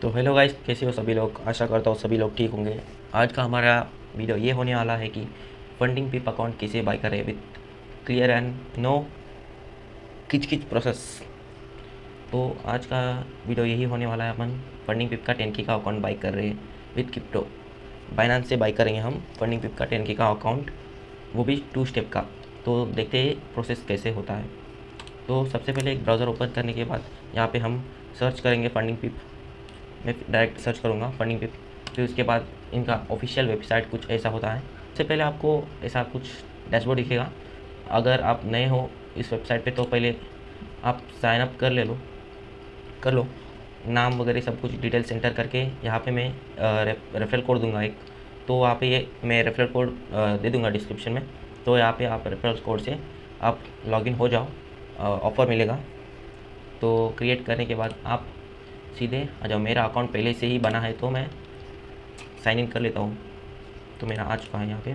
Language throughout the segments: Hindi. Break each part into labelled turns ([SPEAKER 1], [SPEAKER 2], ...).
[SPEAKER 1] तो हेलो गाइस, कैसे हो सभी लोग। आशा करता हूँ सभी लोग ठीक होंगे। आज का हमारा वीडियो ये होने वाला है कि फंडिंग पिप अकाउंट कैसे बाय करें विथ क्लियर एंड नो किच किच प्रोसेस। तो आज का वीडियो यही होने वाला है। अपन फंडिंग पिप का 10K का अकाउंट बाय कर रहे हैं विथ क्रिप्टो। बाइनांस से बाय करेंगे हम फंडिंग पिप का 10K का अकाउंट, वो भी 2 स्टेप का। तो देखते हैं प्रोसेस कैसे होता है। तो सबसे पहले एक ब्राउज़र ओपन करने के बाद यहाँ पे हम सर्च करेंगे फंडिंग पिप। मैं डायरेक्ट सर्च करूँगा फंडिंग पिप। फिर उसके बाद इनका ऑफिशियल वेबसाइट कुछ ऐसा होता है। सबसे पहले आपको ऐसा कुछ डैशबोर्ड दिखेगा। अगर आप नए हो इस वेबसाइट पे तो पहले आप साइन अप कर लो। नाम वगैरह सब कुछ डिटेल्स एंटर करके यहाँ पे मैं रेफरल कोड दूंगा एक। तो वहाँ पे ये मैं रेफरल कोड दे दूंगा डिस्क्रिप्शन में। तो यहाँ पे आप रेफरल कोड से आप लॉगिन हो जाओ, ऑफ़र मिलेगा। तो क्रिएट करने के बाद आप सीधे आ जाओ। मेरा अकाउंट पहले से ही बना है तो मैं साइन इन कर लेता हूँ। तो मेरा आ चुका है यहाँ पे।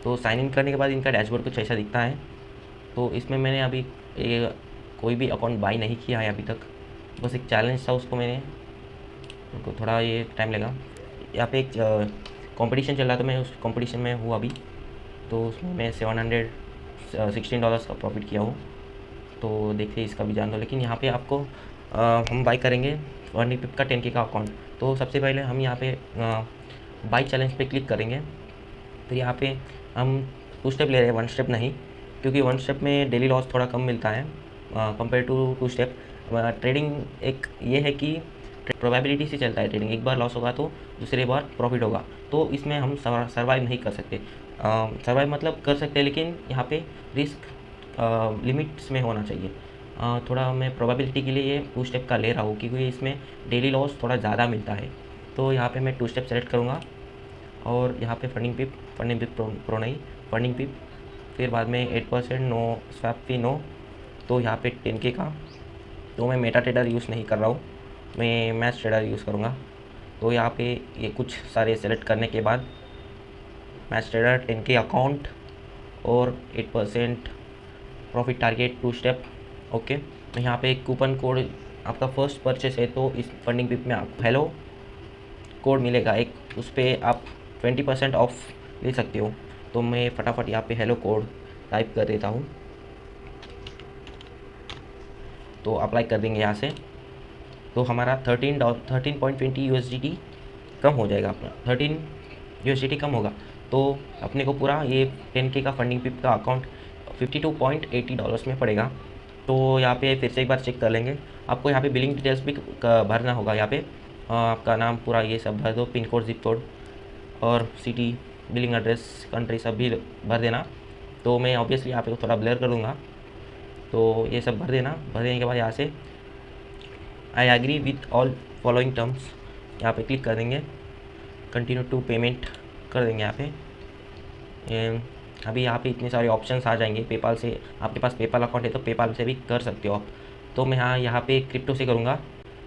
[SPEAKER 1] तो साइन इन करने के बाद इनका डैशबोर्ड कुछ ऐसा दिखता है। तो इसमें मैंने अभी कोई भी अकाउंट बाई नहीं किया है अभी तक। बस एक चैलेंज था, उसको मैंने उनको थोड़ा ये टाइम लगा। यहाँ पे एक कंपटीशन चल रहा था, मैं उस कंपटीशन में हूँ अभी। तो उसमें मैं $716 का प्रॉफिट किया हूँ। तो देखते इसका भी जान दो। लेकिन यहाँ पे आपको हम बाई करेंगे फंडिंग पिप का 10K का अकाउंट। तो सबसे पहले हम यहाँ पे बाई चैलेंज पे क्लिक करेंगे। फिर यहाँ पे हम 2 स्टेप ले रहे हैं, 1 स्टेप नहीं, क्योंकि 1 स्टेप में डेली लॉस थोड़ा कम मिलता है कंपेयर टू 2 स्टेप। ट्रेडिंग एक ये है कि प्रोबेबिलिटी से चलता है ट्रेडिंग। एक बार लॉस होगा तो दूसरी बार प्रॉफिट होगा। तो इसमें हम सर्वाइव नहीं कर सकते। सर्वाइव मतलब कर सकते हैं, लेकिन यहाँ पे रिस्क लिमिट्स में होना चाहिए। थोड़ा मैं प्रोबेबिलिटी के लिए ये 2 स्टेप का ले रहा हूँ, क्योंकि इसमें डेली लॉस थोड़ा ज़्यादा मिलता है। तो यहाँ पे मैं 2 स्टेप सेलेक्ट करूँगा और यहाँ पे फंडिंग पिप प्रो नहीं, फंडिंग पिप। फिर बाद में 8% नो स्वैप फी नो। तो यहाँ पे 10K का। तो मैं मेटा ट्रेडर यूज़ नहीं कर रहा हूँ, मैं मैच ट्रेडर यूज़ करूँगा। तो यहाँ पे ये कुछ सारे सेलेक्ट करने के बाद मैच ट्रेडर 10K अकाउंट और 8% प्रॉफिट टारगेट 2 स्टेप ओके। तो यहाँ पे एक कूपन कोड, आपका फर्स्ट परचेस है तो इस फंडिंग पिप में आपको हेलो कोड मिलेगा एक, उस पर आप 20% ऑफ ले सकते हो। तो मैं फटाफट यहाँ पे हेलो कोड टाइप कर देता हूँ। तो अप्लाई कर देंगे यहाँ से। तो हमारा 13.20 USDT कम हो जाएगा अपना, 13 USDT कम होगा। तो अपने को पूरा ये 10K का फंडिंग पिप का अकाउंट $52.80 में पड़ेगा। तो यहाँ पे फिर से एक बार चेक कर लेंगे। आपको यहाँ पे बिलिंग डिटेल्स भी भरना होगा। यहाँ पे आपका नाम पूरा ये सब भर दो, पिन कोड, जिप कोड और सिटी, बिलिंग एड्रेस, कंट्री सब भी भर देना। तो मैं ऑब्वियसली यहाँ पे थोड़ा ब्लर कर दूँगा। तो ये सब भर देना। भर देने के बाद यहाँ से I agree with all following terms यहाँ पे क्लिक कर देंगे। कंटिन्यू टू पेमेंट कर देंगे यहाँ पे। अभी यहाँ पे इतने सारे ऑप्शंस आ जाएंगे। पेपाल से, आपके पास पेपाल अकाउंट है तो पेपाल से भी कर सकते हो आप। तो मैं यहाँ पे क्रिप्टो से करूँगा,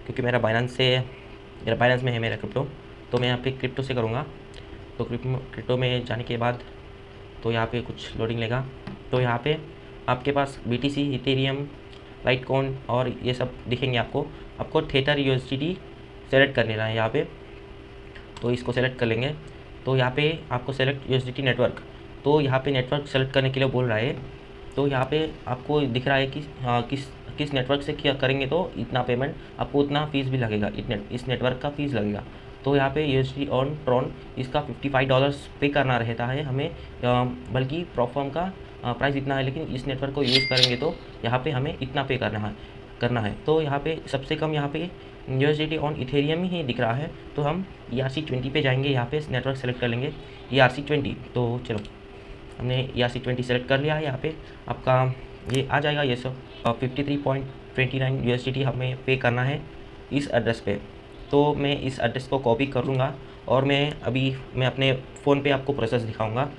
[SPEAKER 1] क्योंकि मेरा बाइनेंस में है मेरा क्रिप्टो। तो मैं यहाँ पे क्रिप्टो से करूँगा। तो क्रिप्टो में जाने के बाद तो यहाँ पे कुछ लोडिंग लेगा। तो यहाँ पे आपके पास BTC, इथेरियम, लाइटकॉइन और ये सब दिखेंगे आपको थेटर USDT सेलेक्ट कर लेना है यहाँ पे। तो इसको सेलेक्ट कर लेंगे। तो यहाँ पे आपको सेलेक्ट USDT नेटवर्क। तो यहाँ पे नेटवर्क सेलेक्ट करने के लिए बोल रहा है। तो यहाँ पे आपको दिख रहा है कि हाँ किस नेटवर्क से क्या करेंगे तो इतना पेमेंट, आपको उतना फ़ीस भी लगेगा, इस नेटवर्क का फ़ीस लगेगा। तो यहाँ पे USD ऑन ट्रॉन इसका $55 पे करना रहता है हमें, बल्कि प्रॉफर्म का प्राइस इतना है, लेकिन इस नेटवर्क को यूज़ करेंगे तो यहाँ पे हमें इतना पे करना है। तो यहाँ पे सबसे कम यहाँ पे USDT ऑन इथेरियम ही दिख रहा है। तो हम ERC20 पे जाएंगे। यहाँ पे नेटवर्क सेलेक्ट कर लेंगे ERC20। तो चलो, हमने ERC20 सेलेक्ट कर लिया है। यहाँ पे आपका ये आ जाएगा ये सब 53.29 USDT हमें पे करना है इस एड्रेस पे। तो मैं इस एड्रेस को कॉपी कर लूँगा और मैं अपने फ़ोन पे आपको प्रोसेस दिखाऊंगा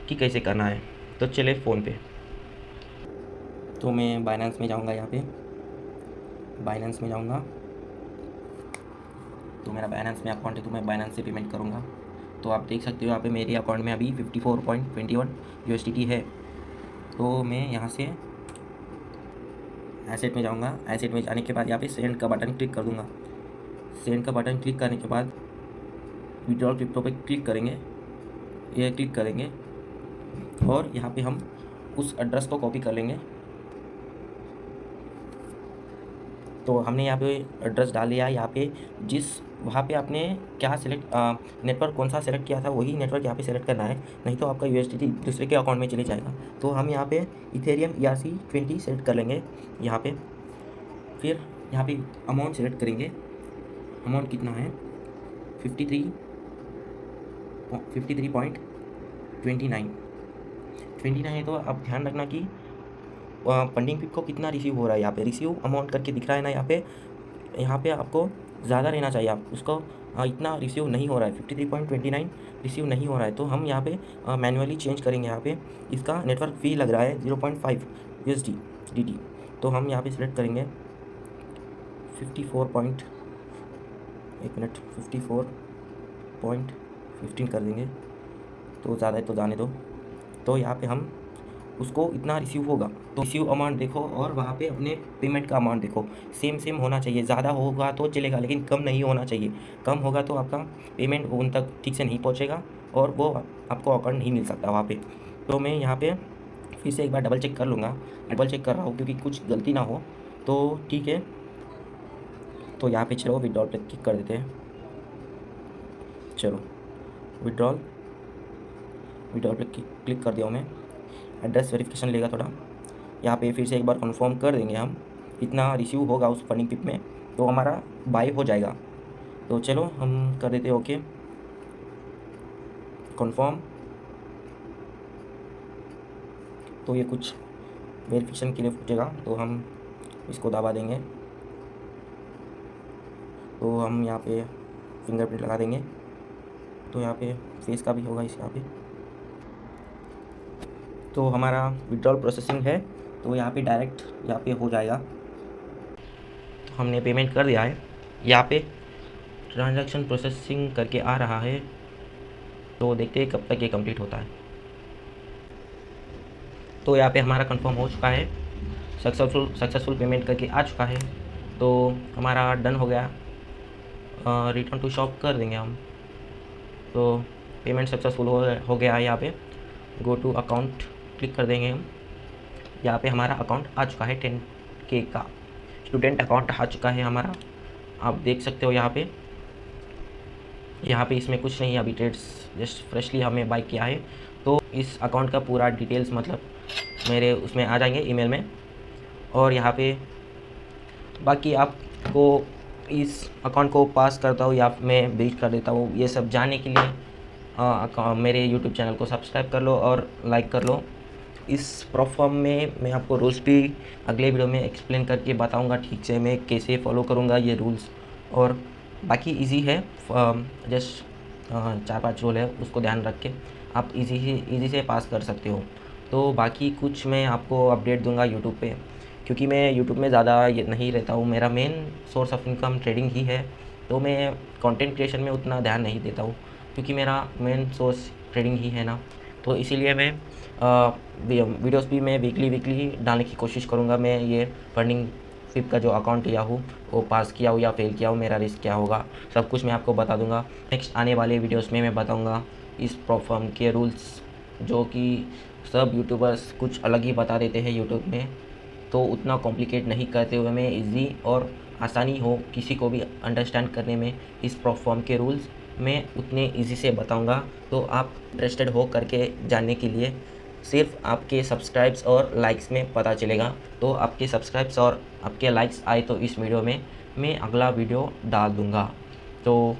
[SPEAKER 1] कि कैसे करना है। तो चले फ़ोन पे। तो मैं बाइनेंस में जाऊँगा। यहाँ पे बाइनेंस में जाऊँगा। तो मेरा बाइनेंस में अकाउंट है तो मैं बाइनेंस से पेमेंट करूँगा। तो आप देख सकते हो यहाँ पे मेरे अकाउंट में अभी 54.21 USDT है। तो मैं यहाँ से एसेट में जाऊँगा। एसेट में जाने के बाद यहाँ पे सेंड का बटन क्लिक कर दूँगा। सेंड का बटन क्लिक करने के बाद विड्रॉल क्रिप्टो पे क्लिक करेंगे, ये क्लिक करेंगे और यहाँ पे हम उस एड्रेस को कॉपी कर लेंगे। तो हमने यहाँ पे एड्रेस डाल दिया है। यहाँ पे जिस वहाँ पे आपने क्या सिलेक्ट नेटवर्क कौन सा सेलेक्ट किया था वही नेटवर्क यहाँ पे सेलेक्ट करना है, नहीं तो आपका USDT दूसरे के अकाउंट में चले जाएगा। तो हम यहाँ पे इथेरियम ERC20 सेलेक्ट कर लेंगे यहाँ पे। फिर यहाँ पे अमाउंट सेलेक्ट करेंगे, अमाउंट कितना है 53.29 है। तो आप ध्यान रखना कि फंडिंग पिप को कितना रिसीव हो रहा है। यहाँ पे रिसीव अमाउंट करके दिख रहा है ना, यहाँ पे आपको ज़्यादा रहना चाहिए। आप उसको इतना रिसीव नहीं हो रहा है, 53.29 रिसीव नहीं हो रहा है। तो हम यहाँ पे मैन्युअली चेंज करेंगे। यहाँ पे इसका नेटवर्क फ़ी लग रहा है 0.5 USDT। तो हम यहाँ पे सिलेक्ट करेंगे 54.15 कर देंगे। तो ज़्यादा है तो जाने दो। तो यहाँ पे हम उसको इतना रिसीव होगा, तो रिसीव अमाउंट देखो और वहाँ पे अपने पेमेंट का अमाउंट देखो, सेम होना चाहिए। ज़्यादा होगा तो चलेगा लेकिन कम नहीं होना चाहिए। कम होगा तो आपका पेमेंट उन तक ठीक से नहीं पहुँचेगा और वो आपको अकाउंट नहीं मिल सकता वहाँ पे। तो मैं यहाँ पे फिर से एक बार डबल चेक कर लूँगा, डबल चेक कर रहा हूँ क्योंकि कुछ गलती ना हो। तो ठीक है, तो यहाँ पे चलो विड्रॉल पे क्लिक कर देते हैं। चलो विड्रॉल पे क्लिक कर दिया हूँ मैं। एड्रेस वेरिफिकेशन लेगा थोड़ा, यहाँ पे फिर से एक बार कंफर्म कर देंगे हम। इतना रिसीव होगा उस फंडिंग पिप में तो हमारा बाय हो जाएगा। तो चलो हम कर देते हैं ओके, कंफर्म। तो ये कुछ वेरिफिकेशन के लिए पूछेगा तो हम इसको दबा देंगे। तो हम यहाँ पे फिंगरप्रिंट लगा देंगे। तो यहाँ पे फेस का भी होगा इस यहाँ पे। तो हमारा विड्रॉल प्रोसेसिंग है, तो यहाँ पे डायरेक्ट यहाँ पे हो जाएगा। तो हमने पेमेंट कर दिया है, यहाँ पे ट्रांजैक्शन प्रोसेसिंग करके आ रहा है। तो देखते हैं कब तक ये कंप्लीट होता है। तो यहाँ पे हमारा कंफर्म हो चुका है, सक्सेसफुल पेमेंट करके आ चुका है। तो हमारा डन हो गया, रिटर्न टू शॉप कर देंगे हम। तो पेमेंट सक्सेसफुल हो गया है। यहाँ पे गो टू अकाउंट क्लिक कर देंगे हम। यहाँ पे हमारा अकाउंट आ चुका है, 10K का स्टूडेंट अकाउंट आ चुका है हमारा। आप देख सकते हो यहाँ पे इसमें कुछ नहीं है, अभी ट्रेड्स जस्ट फ्रेशली हमें बाय किया है। तो इस अकाउंट का पूरा डिटेल्स मतलब मेरे उसमें आ जाएंगे ईमेल में। और यहाँ पे बाकी आपको इस अकाउंट को पास करता हूँ या मैं ब्रीच कर देता हूँ, ये सब जानने के लिए मेरे YouTube चैनल को सब्सक्राइब कर लो और लाइक कर लो। इस प्रोफॉर्म में मैं आपको रूल्स भी अगले वीडियो में एक्सप्लेन करके बताऊंगा ठीक से, मैं कैसे फॉलो करूंगा ये रूल्स। और बाकी इजी है, जस्ट 4-5 रूल है, उसको ध्यान रख के आप इजी से पास कर सकते हो। तो बाकी कुछ मैं आपको अपडेट दूंगा यूट्यूब पे, क्योंकि मैं यूट्यूब में ज़्यादा नहीं रहता हूँ, मेरा main source of income trading ही है। तो मैं कंटेंट क्रिएशन में उतना ध्यान नहीं देता हूँ क्योंकि मेरा मेन सोर्स ट्रेडिंग ही है ना। तो इसीलिए मैं वीडियोस भी मैं वीकली डालने की कोशिश करूँगा। मैं ये फंडिंग पिप का जो अकाउंट लिया हूँ वो पास किया हूँ या फेल किया हूँ, मेरा रिस्क क्या होगा, सब कुछ मैं आपको बता दूँगा। नेक्स्ट आने वाले वीडियोस में मैं बताऊँगा इस प्लेटफॉर्म के रूल्स, जो कि सब यूट्यूबर्स कुछ अलग ही बता देते हैं यूट्यूब में। तो उतना कॉम्प्लिकेट नहीं करते हुए मैं इजी और आसानी हो किसी को भी अंडरस्टैंड करने में इस प्लेटफॉर्म के रूल्स मैं उतने इजी से बताऊंगा। तो आप इंटरेस्टेड हो करके जानने के लिए सिर्फ आपके सब्सक्राइब्स और लाइक्स में पता चलेगा। तो आपके सब्सक्राइब्स और आपके लाइक्स आए तो इस वीडियो में मैं अगला वीडियो डाल दूंगा। तो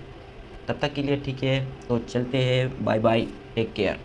[SPEAKER 1] तब तक के लिए ठीक है, तो चलते हैं, बाय बाय, टेक केयर।